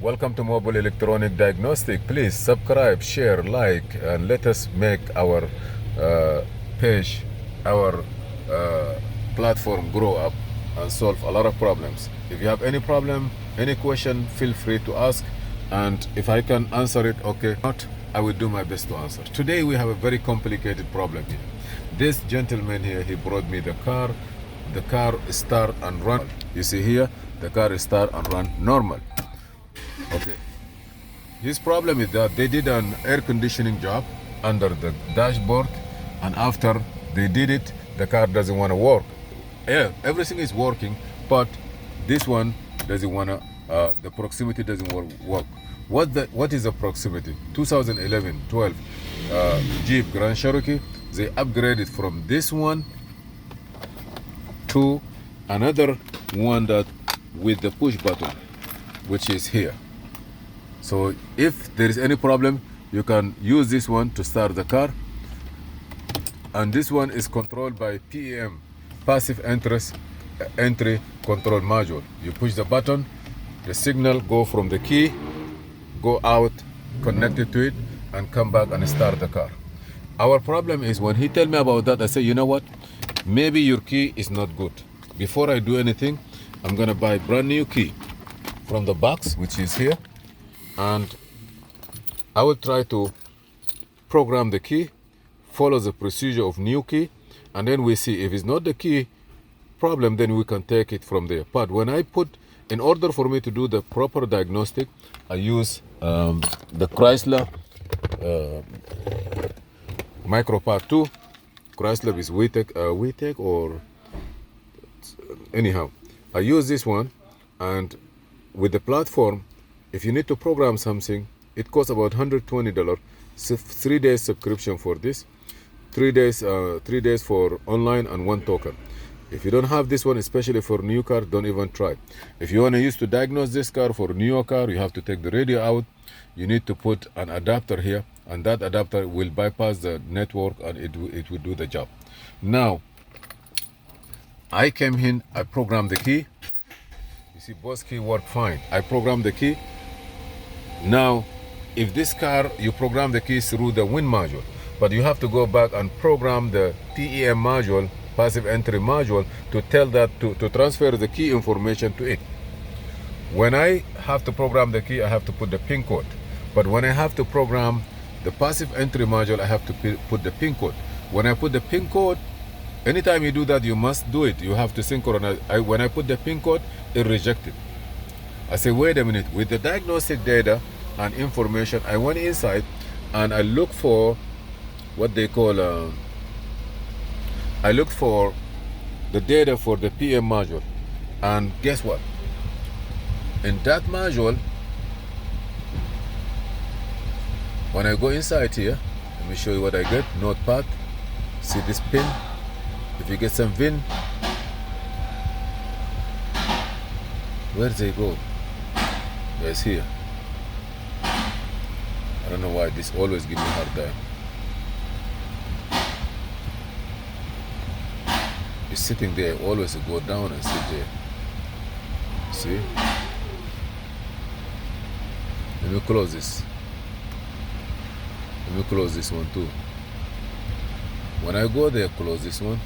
Welcome to Mobile Electronic Diagnostic. Please subscribe, share, like, and let us make our page, our platform grow up and solve a lot of problems. If you have any problem, any question, feel free to ask. And if I can answer it, okay. If not, I will do my best to answer. Today we have a very complicated problem here. This gentleman here, he brought me the car. The car start and run. You see here, the car start and run normal. Okay. His problem is that they did an air conditioning job under the dashboard, and after they did it, the car doesn't want to work. Yeah, everything is working, but this one doesn't want to. The proximity doesn't work. What is the proximity? 2011, 12 Jeep Grand Cherokee. They upgraded from this one to another one that with the push button, which is here. So if there is any problem, you can use this one to start the car. And this one is controlled by PEM, Passive Entry Control Module. You push the button, the signal go from the key, go out, connect it to it, and come back and start the car. Our problem is when he tell me about that, I say, you know what? Maybe your key is not good. Before I do anything, I'm gonna buy a brand new key from the box, which is here. And I will try to program the key, follow the procedure of new key, and then we see if it's not the key problem, then we can take it from there. But when I put, in order for me to do the proper diagnostic, I use the Chrysler Micropart 2. Chrysler is WeTech or anyhow. I use this one, and with the platform, if you need to program something, it costs about $120. 3 days subscription for this, 3 days for online and 1 token. If you don't have this one, especially for new car, don't even try. If you want to use to diagnose this car for newer car, you have to take the radio out. You need to put an adapter here, and that adapter will bypass the network and it will do the job. Now, I came in, I programmed the key. You see, both key work fine. I programmed the key. Now, if this car, you program the keys through the Win module, but you have to go back and program the PEM module, Passive Entry module, to tell that to transfer the key information to it. When I have to program the key, I have to put the PIN code. But when I have to program the Passive Entry module, I have to put the PIN code. When I put the PIN code, anytime you do that, you must do it. You have to synchronize. When I put the PIN code, it rejected. I say, wait a minute, with the diagnostic data and information, I went inside and I look for what they call, I looked for the data for the PM module. And guess what? In that module, when I go inside here, let me show you what I get. Notepad, see this pin? If you get some VIN, where they go? Yes, here. I don't know why this always gives me a hard time. It's sitting there, always go down and sit there. See? Let me close this. Let me close this one too. When I go there, close this one.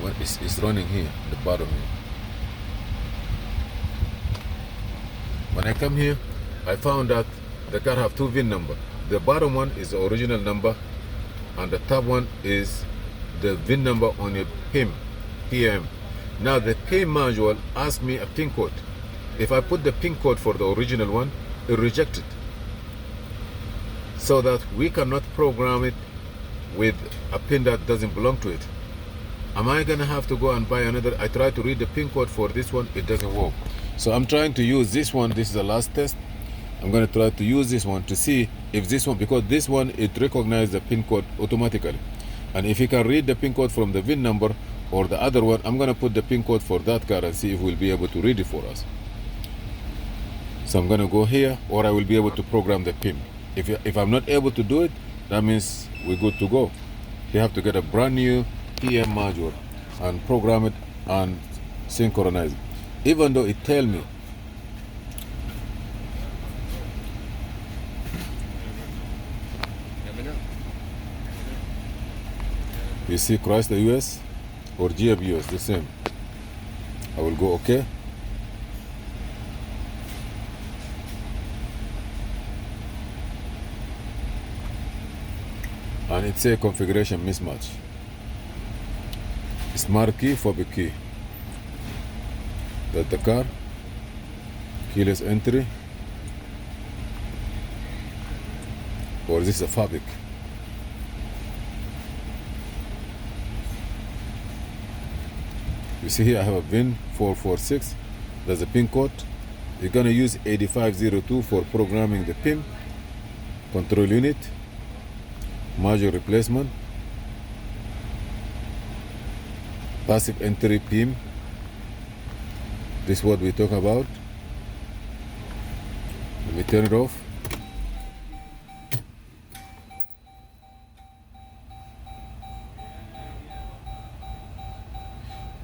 When it's running here, the bottom here. When I come here, I found that the car have 2 VIN number. The bottom one is the original number, and the top one is the VIN number on your PM. Now the PM module asked me a PIN code. If I put the PIN code for the original one, it rejected. So that we cannot program it with a pin that doesn't belong to it. Am I gonna have to go and buy another? I try to read the PIN code for this one, it doesn't work. So I'm trying to use this one. This is the last test. I'm gonna try to use this one to see if this one, because this one, it recognizes the PIN code automatically. And if you can read the PIN code from the VIN number or the other one, I'm gonna put the PIN code for that car and see if we'll be able to read it for us. So I'm gonna go here, or I will be able to program the PIN. If I'm not able to do it, that means we're good to go. You have to get a brand new PM module and program it and synchronize it. Even though it tell me You see Chrysler US or GM US, the same. I will go OK. And it's a configuration mismatch. Smart key, Fabric key. That's the car. Keyless entry. Or this is a Fabric. You see here I have a VIN 446. That's a pin code. You're gonna use 8502 for programming the pin, control unit, module replacement, passive entry pin. This is what we talk about. Let me turn it off.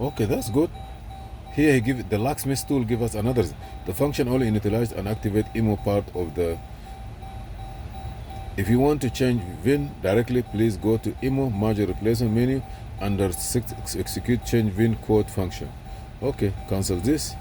Okay, that's good. Here he give the locksmith tool give us another. The function only initialize and activate IMO part of the. If you want to change VIN directly, please go to IMO module replacement menu under execute change VIN code function. Okay, cancel this.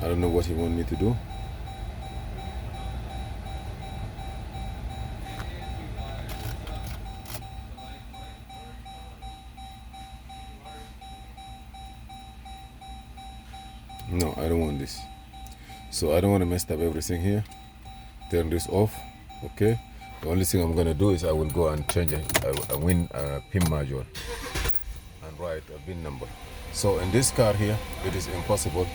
I don't know what he want me to do. No, I don't want this. So I don't want to mess up everything here. Turn this off. Okay. The only thing I'm gonna do is I will go and change a WIN pin module and write a VIN number. So in this car here, it is impossible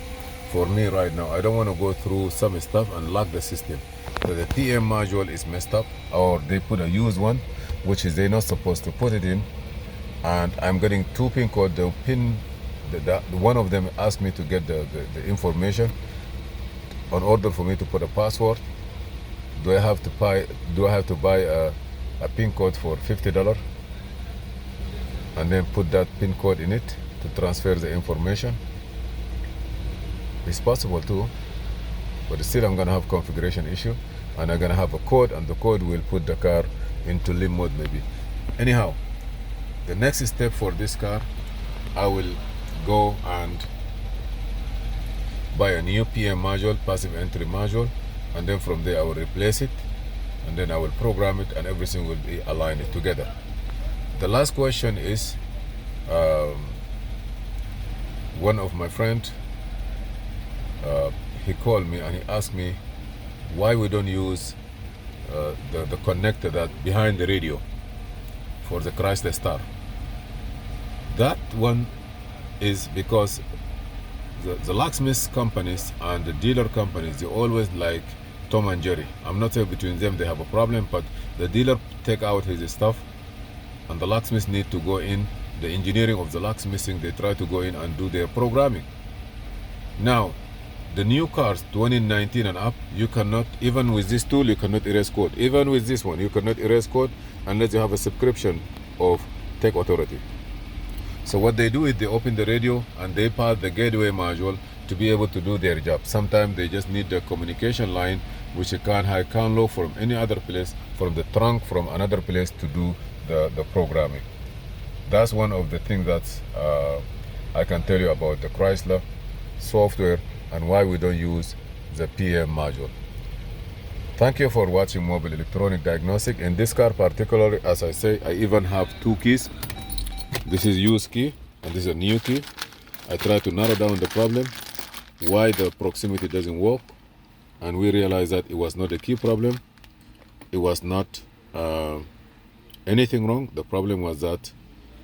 for me right now. I don't want to go through some stuff and lock the system. So the PM module is messed up, or they put a used one, which is they're not supposed to put it in. And I'm getting two pin code. The pin, the one of them asked me to get the information in order for me to put a password. Do I have to buy a pin code for $50 and then put that pin code in it to transfer the information? It's possible too, but still I'm gonna have configuration issue, and I'm gonna have a code, and the code will put the car into limp mode maybe. Anyhow, the next step for this car, I will go and buy a new PM module, passive entry module, and then from there I will replace it, and then I will program it, and everything will be aligned together. The last question is, one of my friends, he called me and he asked me why we don't use the connector that behind the radio for the Chrysler Star. That one is because the locksmith companies and the dealer companies, they always like Tom and Jerry. I'm not saying between them they have a problem, but the dealer take out his stuff and the locksmith need to go in. The engineering of the locksmithing, they try to go in and do their programming. Now, the new cars 2019 and up, you cannot, even with this tool, you cannot erase code. Even with this one, you cannot erase code unless you have a subscription of Tech Authority. So what they do is they open the radio and they pass the gateway module to be able to do their job. Sometimes they just need the communication line, which you can high can low from any other place, from the trunk, from another place to do the programming. That's one of the things that I can tell you about the Chrysler software and why we don't use the PM module. Thank you for watching Mobile Electronic Diagnostic. In this car particularly, as I say, I even have two keys. This is use key and this is a new key. I tried to narrow down the problem, why the proximity doesn't work, and we realized that it was not a key problem. It was not anything wrong. The problem was that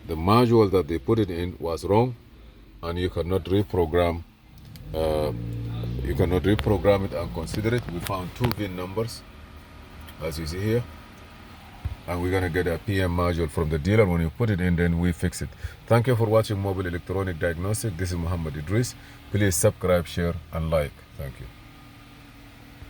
the module that they put it in was wrong, and you cannot reprogram it and consider it. We found two VIN numbers, as you see here, and we're gonna get a PM module from the dealer. When you put it in, then we fix it. Thank you for watching Mobile Electronic Diagnostic. This is Muhammad Idris. Please subscribe, share, and like. Thank you.